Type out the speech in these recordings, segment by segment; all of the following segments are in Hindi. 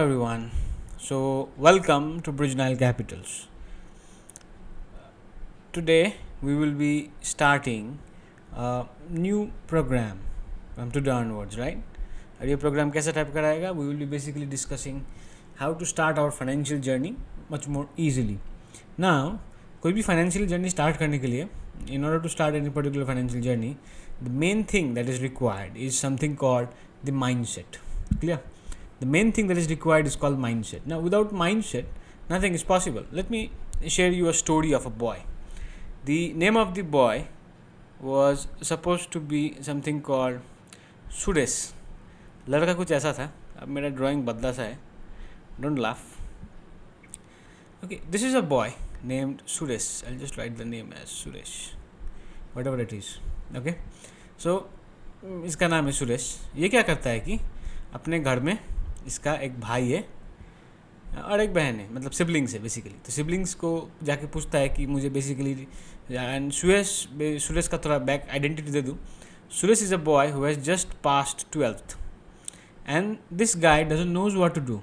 everyone. So, welcome to Bridge Nile Capitals. Today we will be starting a new program from today onwards, right? और ये program कैसा type का रहेगा? We will be basically discussing how to start our financial journey much more easily. Now, कोई भी financial journey start करने के लिए, in order to start any particular financial journey, the main thing that is required is something called the mindset. Clear? The main thing that is required is called mindset. Now, without mindset, nothing is possible. Let me share you a story of a boy. The name of the boy was supposed to be something called Suresh. लड़का कुछ ऐसा था. अब मेरा ड्राइंग बदला सा है. Don't laugh. Okay, this is a boy named Suresh. I'll just write the name as Suresh, whatever it is. Okay, so इसका नाम है सुरेश. ये क्या करता है कि अपने घर में इसका एक भाई है और एक बहन है, मतलब सिबलिंग्स है बेसिकली. तो सिबलिंग्स को जाके पूछता है कि मुझे बेसिकली एंड सुरेश का थोड़ा बैक आइडेंटिटी दे दूँ. Suresh is a boy who has just passed 12th and this guy doesn't knows what to do.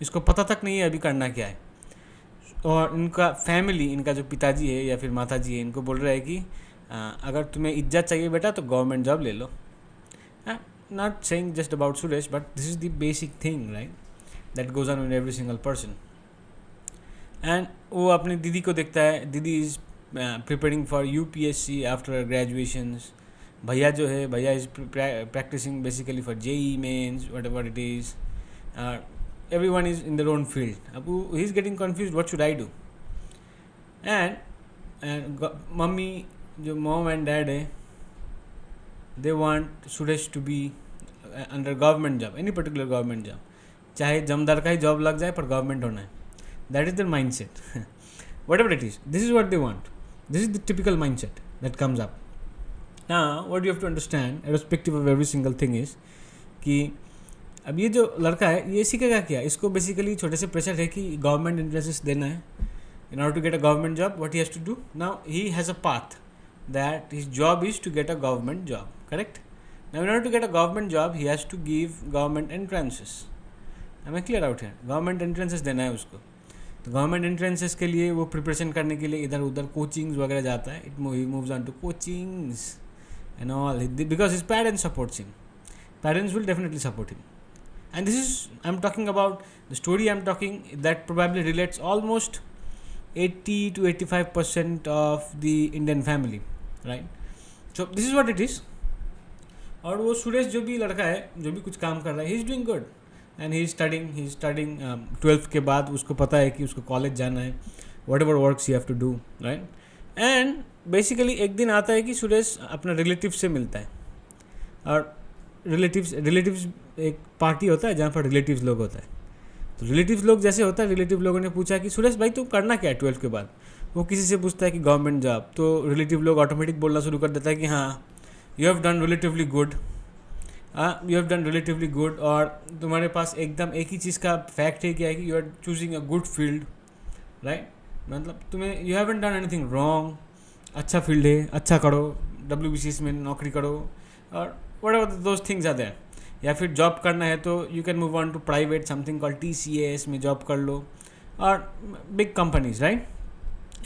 इसको पता तक नहीं है अभी करना क्या है. और इनका फैमिली, इनका जो पिताजी है या फिर माताजी है, इनको बोल रहा है कि अगर तुम्हें इज्जत चाहिए बेटा तो गवर्नमेंट जॉब ले लो. Not saying just about Suresh, but this is the basic thing, right? That goes on with every single person. And वो अपनी दीदी को देखता है. दीदी is preparing for UPSC after her graduations. भैया जो है, भैया is practicing basically for JEE mains, whatever it is. Everyone is in their own field. अब he is getting confused. What should I do? And mummy जो mom and dad है, they want Suresh to be under government job, any particular government job. चाहे जमदार का ही जॉब लग जाए पर गवर्नमेंट होना है. That is their mindset. Whatever it is, this is what they want. This is the typical mindset that comes up. Now, what you have to understand, irrespective of every single thing is कि अब ये जो लड़का है ये सीखेगा क्या. इसको बेसिकली छोटे से प्रेशर है कि गवर्नमेंट एंट्रेंसेस देना है. In order to get a government job, what he has to do? Now, he has a path that his job is to get a government job. Correct? Now, in order to get a government job, he has to give government entrances. Am I clear out here? Government entrances देना है उसको. तो गवर्नमेंट एंट्रेंसेस के लिए वो प्रिपरेशन करने के लिए इधर उधर कोचिंग्स वगैरह जाता है. He moves on to coachings and all because his parents supports him. Parents will definitely support him. And this is, I'm talking about the story I'm talking that probably relates almost 80 to 85% of the Indian family, right? So this is what it is. और वो सुरेश जो भी लड़का है, जो भी कुछ काम कर रहा है, he is doing good and he is studying 12th के बाद उसको पता है कि उसको कॉलेज जाना है. Whatever works you have to do, right. And basically एक दिन आता है कि सुरेश अपना रिलेटिव से मिलता है. और रिलेटिव्स एक पार्टी होता है जहाँ पर रिलेटिव्स लोग होता है. तो रिलेटिव्स लोग जैसे होता है, रिलेटिव लोगों ने पूछा कि सुरेश भाई तुम करना क्या है 12th के बाद. वो किसी से पूछता है कि गवर्नमेंट जॉब. तो रिलेटिव लोग ऑटोमेटिक बोलना शुरू कर देता है कि हाँ you have done relatively good. और तुम्हारे पास एकदम एक ही चीज़ का फैक्ट है क्या है कि you are choosing a good field, right. मतलब तुम्हें you haven't done anything wrong. अच्छा फील्ड है, अच्छा करो, WBCS में नौकरी करो और whatever those things are there. या फिर जॉब करना है तो you can move on to private, something called TCS में जॉब कर लो. और बिग कंपनीज, राइट.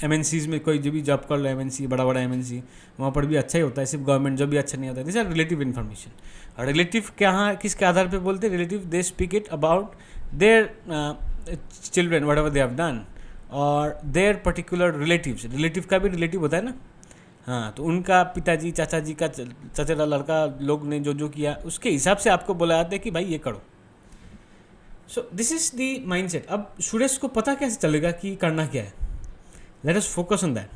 MNCs में कोई जो भी जॉब कर लो, MNC बड़ा MNC, वहाँ पर भी अच्छा ही होता है. सिर्फ गवर्नमेंट जॉब भी अच्छा नहीं होता है. This are relative information. और रिलेटिव कहाँ किसके आधार पे बोलते हैं? Relative they speak it about their children whatever they have done और देयर पर्टिकुलर रिलेटिव्स. रिलेटिव का भी रिलेटिव होता है ना. हाँ, तो उनका पिताजी, चाचा जी का चचेरा लड़का लोग ने जो किया उसके हिसाब से आपको बोला जाता है कि भाई ये करो. सो this is the mind set. अब सुरेश को पता कैसे चलेगा कि करना क्या है? Let us focus on that.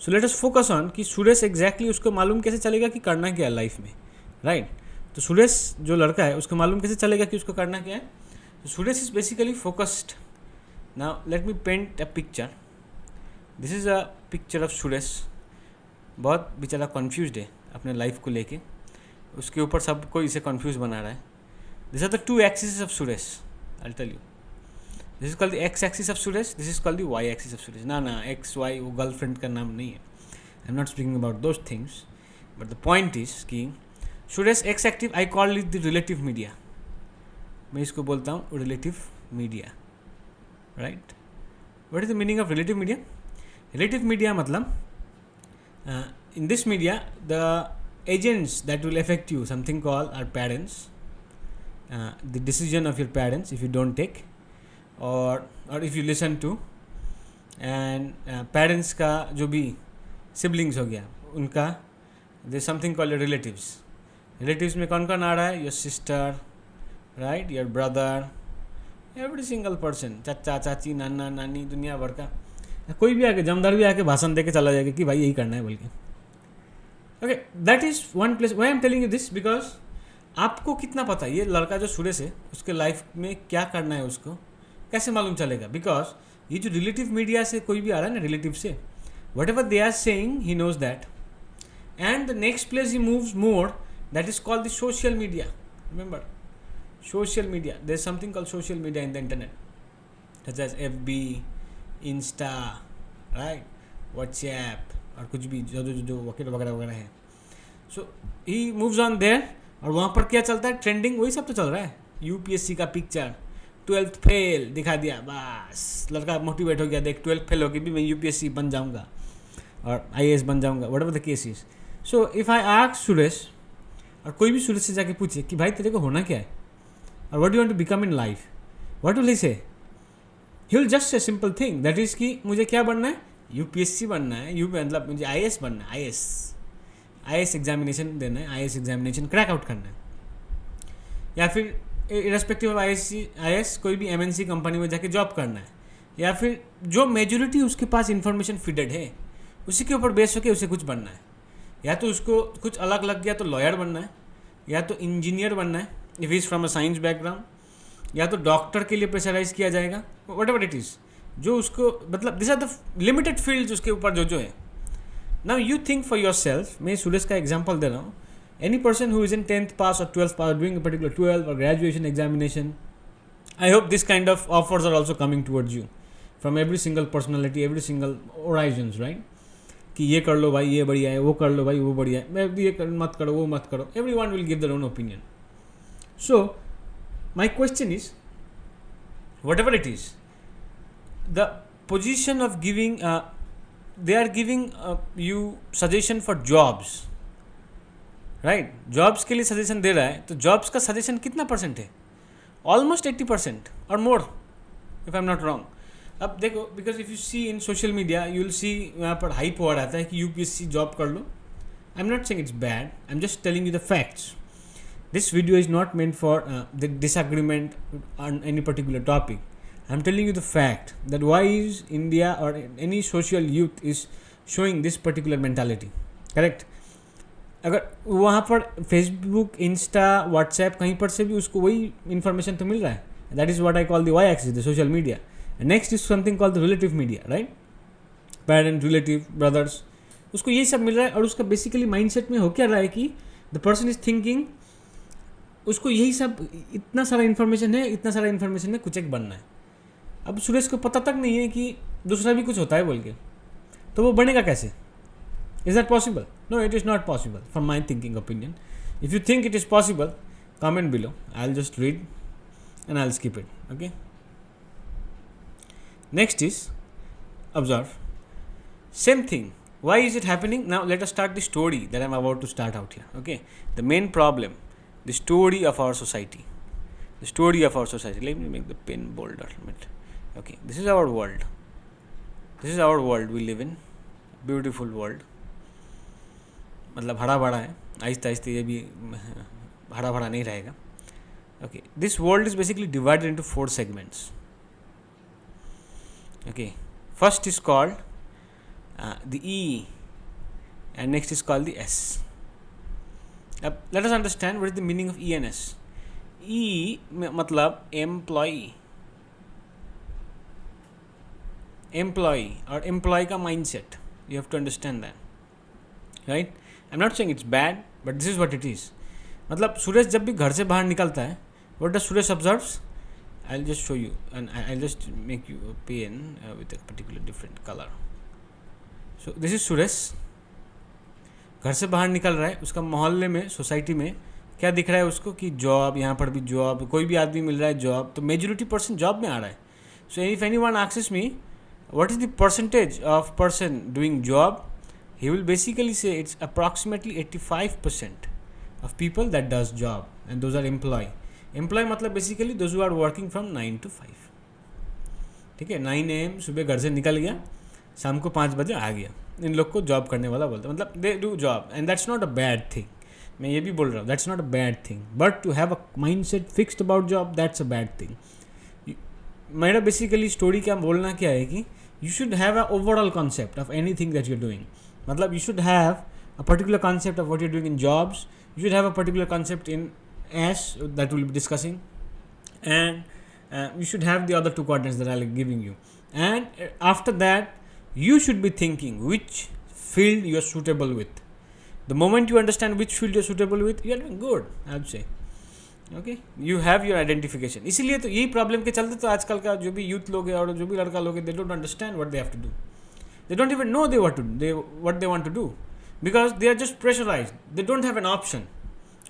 So let us focus on कि सुरेश exactly उसको मालूम कैसे चलेगा कि करना क्या है लाइफ में, राइट. तो सुरेश जो लड़का है उसको मालूम कैसे चलेगा कि उसको करना क्या है? तो Suresh is basically focused. Now let me paint a picture. This is a picture of Suresh. बहुत बेचारा कन्फ्यूज्ड है अपने लाइफ को लेके. उसके ऊपर सबको इसे कन्फ्यूज बना रहा है. This are the two axis of Suresh. I tell you. This is called the X axis of Suresh. This is called the Y axis of Suresh. ना एक्स वाई वो गर्लफ्रेंड का नाम नहीं है. I am not speaking about those things. But the point is कि Suresh X active, I call it the relative media. मैं इसको बोलता हूँ relative media, right. What is the meaning of relative media? Relative media मतलब in this media the agents that will affect you, something called our parents, the decision of your parents if you don't take or if you listen to, and parents का जो भी siblings हो गया उनका, there is something called relatives. relatives में कौन कौन आ रहा है? your sister, right, your brother, every single person, चाचा चाची नाना नानी, दुनिया भर का कोई भी आके, जमदार भी आके भाषण दे के चला जाएगा कि भाई यही करना है बोल के. Okay, that is one place. Why I am telling you this? Because आपको कितना पता है ये लड़का जो सुरेश है उसके लाइफ में क्या करना है, उसको कैसे मालूम चलेगा? बिकॉज ये जो रिलेटिव मीडिया से कोई भी आ रहा है ना, रिलेटिव से, whatever they are saying he knows that. And the next place he moves more, that is called the social media. Remember, social media, there is something called social media in the internet, such as FB, insta, right, WhatsApp और कुछ भी जो जो जो वगैरह वगैरह वगैरह है. सो ही मूव्स ऑन देयर, और वहाँ पर क्या चलता है? ट्रेंडिंग वही सब तो चल रहा है. UPSC का पिक्चर, 12th फेल दिखा दिया, बस लड़का मोटिवेट हो गया, देख 12th फेल होगी भी मैं UPSC बन जाऊँगा और IAS बन जाऊँगा, whatever the case is. So if I ask Suresh, और कोई भी सुरेश से जाके पूछे कि भाई तेरे को होना क्या है और what do want to become in life, what will he say? He will just say simple thing, that is कि मुझे क्या बनना है? UPSC बनना है, मतलब मुझे IAS बनना है, IAS एग्जामिनेशन देना है, IAS एग्जामिनेशन क्रैक आउट करना है, या फिर इरेस्पेक्टिव ऑफ IAS कोई भी MNC कंपनी में जाके जॉब करना है, या फिर जो मेजोरिटी उसके पास इंफॉर्मेशन फीडेड है उसी के ऊपर बेस होकर उसे कुछ बनना है. या तो उसको कुछ अलग लग गया तो लॉयर बनना है, या तो इंजीनियर बनना है if is from a science background, या तो डॉक्टर के लिए प्रेशराइज किया जाएगा, वट एवर इट इज़, जो उसको मतलब this are the limited fields उसके ऊपर जो है. Now you think for yourself. मैं सुरेश का एग्जाम्पल दे रहा हूँ. Any person who is in 10th pass और 12th pass doing a particular 12 और graduation examination, I hope this kind of offers are also coming towards you from every single personality, every single horizons, right, कि ये कर लो भाई ये बढ़िया है, वो कर लो भाई वो बढ़िया है, मैं ये मत करो वो मत करो. Every one will give their own opinion. So my question is, what ever it is, the position of giving they are giving you suggestion for jobs, right? jobs के लिए सजेशन दे रहा है, तो jobs का सजेशन कितना परसेंट है? ऑलमोस्ट 80% और more, if I am not wrong. अब देखो, because if you see in social media you will see यहाँ पर हाइप हो रहा है कि UPSC जॉब कर लो. I am not saying it's bad, I am just telling you the facts. This video is not meant for the disagreement on any particular topic. I'm telling you the fact that why is India or any social youth is showing this particular mentality, correct? अगर वहाँ पर Facebook, Insta, WhatsApp कहीं पर से भी उसको वही information तो मिल रहा है. That is what I call the y-axis, the social media. And next is something called the relative media, right? Parent, relative, brothers, उसको यही सब मिल रहा है. और उसका basically mindset में हो क्या रहा है कि the person is thinking उसको यही सब, इतना सारा information है, कुछ एक बनना है. अब सुरेश को पता तक नहीं है कि दूसरा भी कुछ होता है बोल के, तो वो बनेगा कैसे? Is that possible? No, it is not possible from my thinking opinion. If you think it is possible, comment below, I will just read and I will skip it. Okay, next is observe, same thing. Why is it happening? Now let us start the story that I am about to start out here. Okay, the main problem, the story of our society. The story of our society. Let me make the pen bolder. Okay, this is our world. This is our world we live in. Beautiful world. मतलब हरा भरा है, आहिस्ते आहिस्ते ये भी हरा भरा नहीं रहेगा. Okay, this world is basically divided into 4 segments. Okay, first is called the E, and next is called the S. Let us understand what is the meaning of E and S. E मतलब एम्प्लॉई और एम्प्लॉय का mindset. You have to understand that, right? I am not saying it's bad, but this is what it is. मतलब सुरेश जब भी घर से बाहर निकलता है, what does Suresh observes? I will just show you and I will just make you a pen with a particular different colour. So this is Suresh, घर से बाहर निकल रहा है, उसका मोहल्ले में, सोसाइटी में क्या दिख रहा है उसको कि जॉब, यहाँ पर भी जॉब, कोई भी आदमी मिल रहा है जॉब, तो मेजोरिटी पर्सन जॉब में आ रहा है. So if any one asks me what is the percentage of person doing job, he will basically say it's approximately 85% of people that does job, and those are employee मतलब basically those who are working from 9 to 5. ठीक है, 9 AM सुबह घर से निकल गया, शाम को 5 बजे आ गया, इन लोग को जॉब करने वाला बोलते हैं. मतलब they do job and that's not a bad thing. मैं ये भी बोल रहा हूँ, that's not a bad thing, but to have a mind set fixed about job, that's a bad thing. मेरा बेसिकली स्टोरी क्या बोलना क्या है कि you should have an overall concept of anything that you're doing. मतलब you should have a particular concept of what you're doing in jobs. You should have a particular concept in S that we'll be discussing, and you should have the other two quadrants that I'll be giving you. And after that, you should be thinking which field you're suitable with. The moment you understand which field you're suitable with, you're doing good, I would say. Okay, you have your identification. इसीलिए तो यही प्रॉब्लम के चलते तो आजकल का जो भी यूथ लोग हैं और जो भी लड़का लोग हैं, they don't understand what they have to do. They don't even know what they want to do, because they are just pressurised. They don't have an option.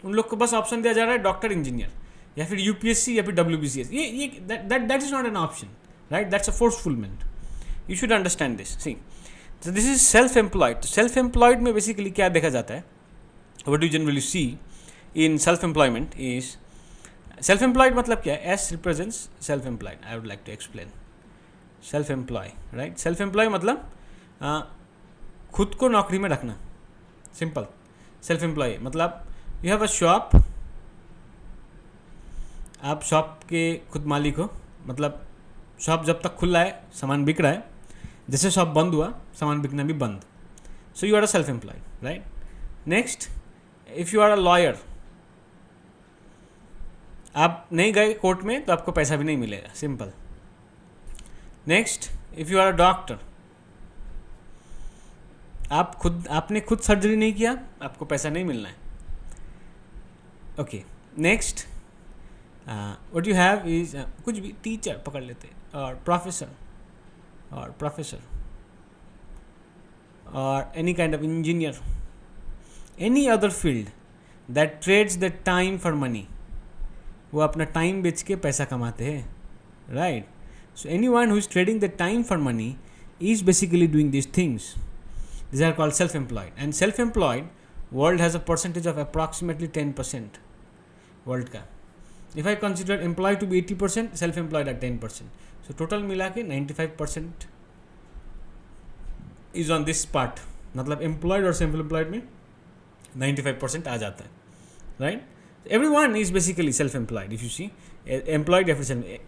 उन लोग को बस ऑप्शन दिया जा रहा है डॉक्टर, इंजीनियर, या फिर यूपीएससी या फिर WBCS. ये that is not an option, right? That's a forcefulment. You should understand this. See, so this is self-employed. तो self-employed में बेसिकली क्या देखा जाता है, what do you generally see in self-employment is, self-employed मतलब क्या है? S represents self-employed. I would like to explain. Self-employed, right? Self-employed मतलब खुद को नौकरी में रखना. सिंपल. Self-employed मतलब you have a shop, आप शॉप के खुद मालिक हो. मतलब शॉप जब तक खुला है, सामान बिक रहा है, जैसे शॉप बंद हुआ, सामान बिकना भी बंद. So you are a self-employed, right? Next, if you are a lawyer, आप नहीं गए कोर्ट में तो आपको पैसा भी नहीं मिलेगा. Simple. Next, if you are a doctor, आपने खुद सर्जरी नहीं किया, आपको पैसा नहीं मिलना है. Okay. Next, what you have is कुछ भी, टीचर पकड़ लेते, और professor or any kind of engineer, any other field that trades the time for money. वो अपना टाइम बेच के पैसा कमाते हैं, right? So anyone who is trading the time for money is basically doing these things. These are called self-employed. And self-employed, world has a percentage of approximately 10%. world का. If I consider employed to be 80%, self-employed at 10%. So total मिला के 95% is on this part. मतलब employed और self-employed में 95% आ जाता है, right? Everyone is basically self-employed. If you see, employed या फिर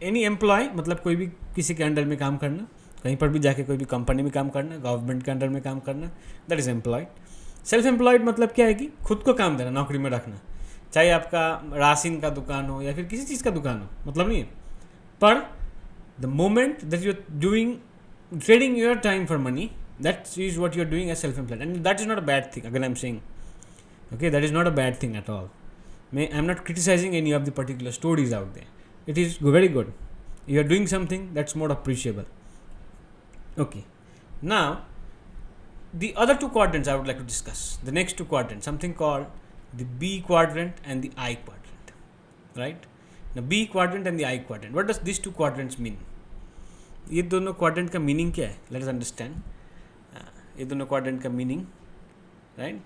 any employee मतलब कोई भी किसी के अंडर में काम करना, कहीं पर भी जाके कोई भी कंपनी में काम करना, गवर्नमेंट के अंडर में काम करना, that is employed. Self-employed मतलब क्या है कि खुद को काम देना, नौकरी में रखना. चाहे आपका राशन का दुकान हो या फिर किसी चीज़ का दुकान हो, मतलब नहीं है. पर the moment that you're doing, trading your time for money, that is what you're doing as self-employed, and that is not a bad thing. Again, I'm saying, okay, that is not a bad thing at all. I'm not criticizing any of the particular stories out there. It is very good. You are doing something that's more appreciable. Okay, now the other two quadrants I would like to discuss. The next two quadrants, something called the B quadrant and the I quadrant, right? The B quadrant and the I quadrant. What does these two quadrants mean? ये दोनों quadrant का meaning क्या है? Let us understand. ये दोनों quadrant का meaning, right?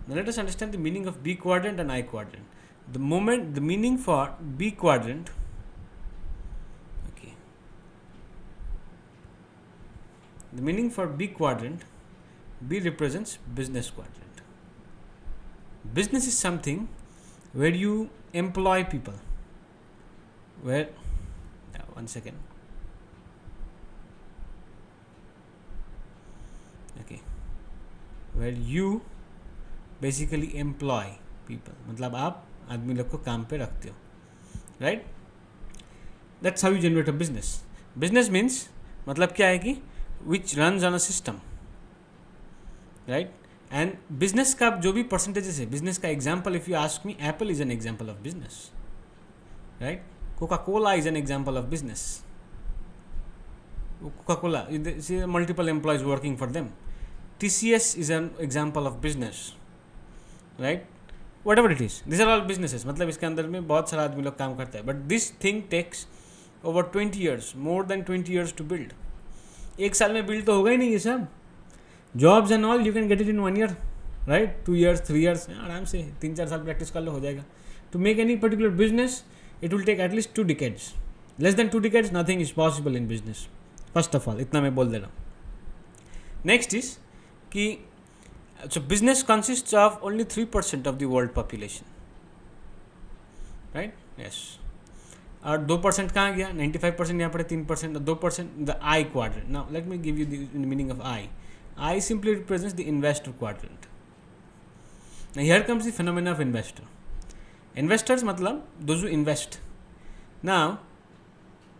Now let us understand the meaning of B quadrant and I quadrant. The meaning for B quadrant, okay. The meaning for B quadrant, B represents business quadrant. Business is something where you employ people. Where, one second. Okay. Where you basically employ people. मतलब आप आदमी लोग को काम पे रखते हो, right? That's how you generate a business. Business means मतलब क्या है कि which runs on a system, right? And business का जो भी percentages है, business का example, if you ask me, Apple is an example of business, right? Coca-Cola is an example of business. Coca-Cola, see multiple employees working for them. TCS is an example of business, right? Whatever it is, this are all businesses, मतलब इसके अंदर में बहुत सारा आदमी लोग काम करता है, but this thing takes over 20 years, more than 20 years to build. एक साल में बिल्ड तो होगा ही नहीं ये सब. Jobs and all you can get it in 1 year, right, 2 years 3 years, आराम से 3-4 साल प्रैक्टिस कर लो, हो जाएगा. To make any particular business it will take at least 2 decades. Less than 2 decades nothing is possible in business. First of all इतना मैं बोल दे रहा हूँ. नेक्स्ट इज कि so business consists of only 3% of the world population, right? Yes. और 2% कहाँ गया? 95% यहाँ पर 3%, 2% the I quadrant. Now let me give you the meaning of I. I simply represents the investor quadrant. Now here comes the phenomena of investor. Investors मतलब those who invest. Now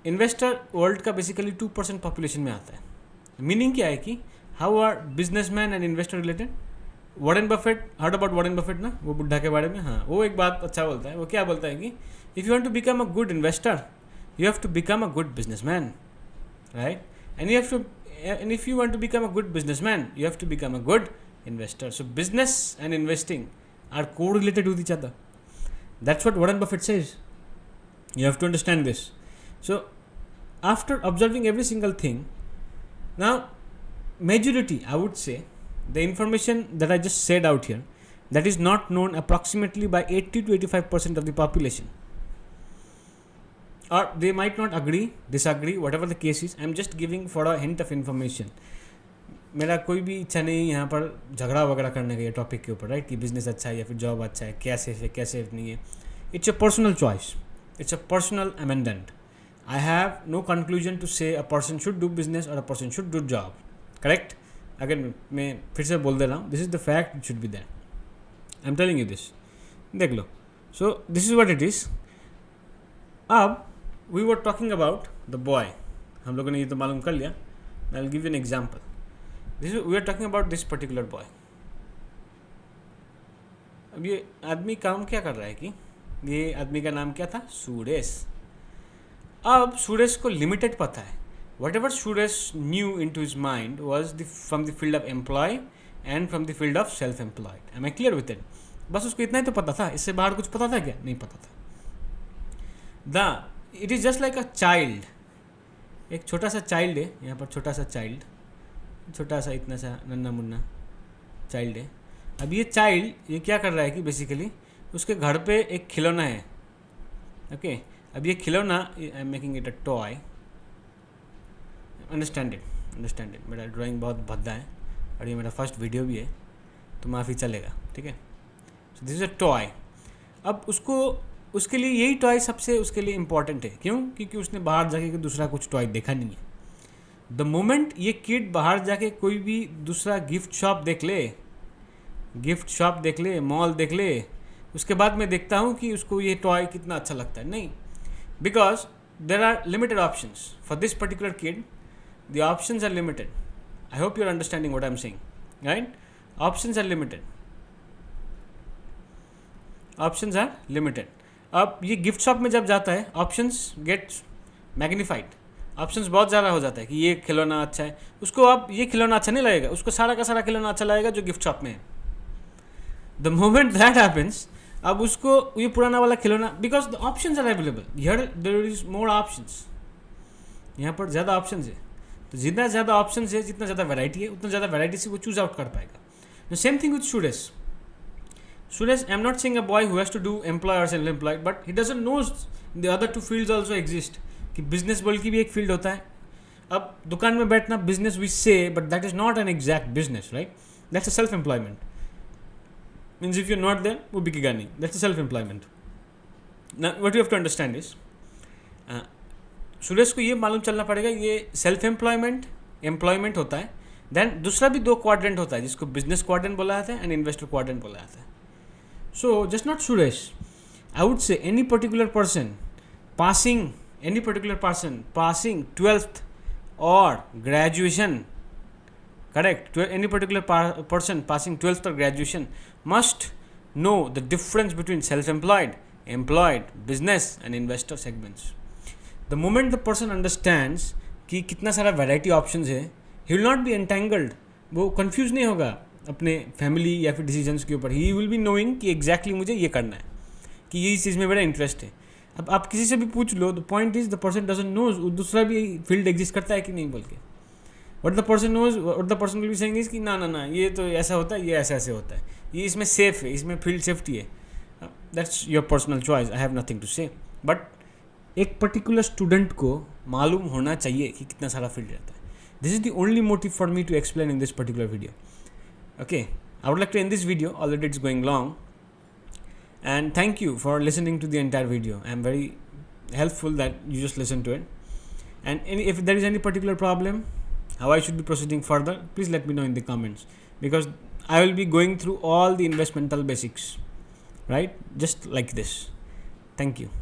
investor world का basically 2% population में आता है. Meaning क्या है कि how are businessman and investor related? Warren Buffett, heard about Warren Buffett ना, वो बुढ़ा के बारे में. हाँ, वो एक बात अच्छा बोलता है. वो क्या बोलता है कि if you want to become a good investor you have to become a good businessman, right? And you have to, and if you want to become a good businessman you have to become a good investor. So business and investing are correlated with each other. That's what Warren Buffett says. You have to understand this. So after observing every single thing, now majority, I would say, the information that I just said out here, that is not known approximately by 80 to 85% of the population, or they might not agree, disagree, whatever the case is. I am just giving for a hint of information. मेरा कोई भी इच्छा नहीं यहाँ पर झगड़ा वगैरह करने का ये टॉपिक के ऊपर, राइट, कि बिजनेस अच्छा है या फिर जॉब अच्छा है, क्या सेफ है क्या सेफ नहीं है. It's a personal choice, it's a personal amendment. I have no conclusion to say a person should do business और a person should do job. Correct? अगर मैं फिर से बोल दे रहा हूँ, this is the fact, it should be that. I am telling you this, देख लो. So this is what it is. अब we were talking about the boy. हम लोगों ने ये तो मालूम कर लिया. I will give you an example. This we are talking about this particular boy. अब ये आदमी काम क्या कर रहा है कि ये आदमी का नाम क्या था? सुरेश. अब सुरेश को लिमिटेड पता है. Whatever Suresh knew into his mind was from the field of employee and from the field of self-employed. Am I clear with it? बस उसको इतना ही तो पता था, इससे बाहर कुछ पता था क्या? नहीं पता था. It is just like a child. एक छोटा सा चाइल्ड है यहाँ पर, छोटा सा चाइल्ड, छोटा सा इतना सा नन्ना मुन्ना चाइल्ड है. अब ये चाइल्ड ये क्या कर रहा है कि बेसिकली उसके घर पे एक खिलौना है. ओके, अब ये खिलौना, I am making it a toy. Understand it. मेरा ड्राइंग बहुत भद्दा है और ये मेरा फर्स्ट वीडियो भी है तो माफ़ी चलेगा, ठीक है. सो दिस इज़ अ टॉय. अब उसको, उसके लिए यही टॉय सबसे उसके लिए इम्पॉर्टेंट है. क्यों? क्योंकि उसने बाहर जाके दूसरा कुछ टॉय देखा नहीं है. द मोमेंट ये किड बाहर जाके कोई भी दूसरा गिफ्ट शॉप देख ले, मॉल देख ले, उसके बाद मैं देखता हूँ कि उसको ये टॉय कितना अच्छा लगता है. नहीं, because there are limited options for this particular kid. The options are limited. I hope you are understanding what I am saying, right? Options are limited. अब ये गिफ्ट शॉप में जब जाता है, ऑप्शंस गेट्स मैग्नीफाइड. ऑप्शंस बहुत ज़्यादा हो जाता है कि ये खिलौना अच्छा है. उसको अब ये खिलौना अच्छा नहीं लगेगा, उसको सारा का सारा खिलौना अच्छा लगेगा जो गिफ्ट शॉप में है. द मोमेंट दैट हैपन्स, अब उसको ये पुराना वाला खिलौना, because the options are available here, there is more options. यहाँ पर ज़्यादा ऑप्शंस है, तो जितना ज़्यादा ऑप्शन है, जितना ज़्यादा वैरायटी है, उतना ज़्यादा वैरायटी से वो चूज आउट कर पाएगा. Same thing with Suresh. I am not saying a boy who has to do employ और self employed, but he doesn't knows the other two fields also exist, कि बिजनेस बोल की भी एक फील्ड होता है. अब दुकान में बैठना बिजनेस वी से, but that is not an exact business, right? That's a self employment. Means if you not there, वो बिकेगा नहीं. That's a self employment. What you have to understand is, Suresh को ये मालूम चलना पड़ेगा ये सेल्फ एम्प्लॉयमेंट होता है. देन दूसरा भी 2 क्वाड्रेंट होता है जिसको बिजनेस क्वाड्रेंट बोला जाता है एंड इन्वेस्टर क्वाड्रेंट बोला जाता है. So just not Suresh, I would say any particular person passing 12th और graduation, correct, any particular person passing 12th और graduation must know the difference between self employed, business and investor segments. The moment the person understands कि कितना सारा वैरायटी ऑप्शंस है, he will not be entangled. वो कंफ्यूज नहीं होगा अपने फैमिली या फिर डिसीजंस के ऊपर. ही विल बी नोइंग कि एग्जैक्टली मुझे ये करना है, कि ये इस चीज़ में मेरा इंटरेस्ट है. अब आप किसी से भी पूछ लो, the point is the person doesn't knows दूसरा भी फील्ड एग्जिस्ट करता है कि नहीं बोल के. What the person knows, what the person will be saying is कि ना ना ना, ये तो ऐसा होता है, ये ऐसा ऐसे होता है, ये इसमें सेफ है, इसमें फील्ड सेफ्टी है. That's your personal choice, I have nothing to say. But एक पर्टिकुलर स्टूडेंट को मालूम होना चाहिए कि कितना सारा फील्ड रहता है. This is the only motive for me to explain in this particular video. Okay, I would like to end this video, already it's going long, and thank you for listening to the entire video. I am very helpful that you just listen to it, and if there is any particular problem how I should be proceeding further, please let me know in the comments, because I will be going through all the investmental basics, right, just like this. Thank you.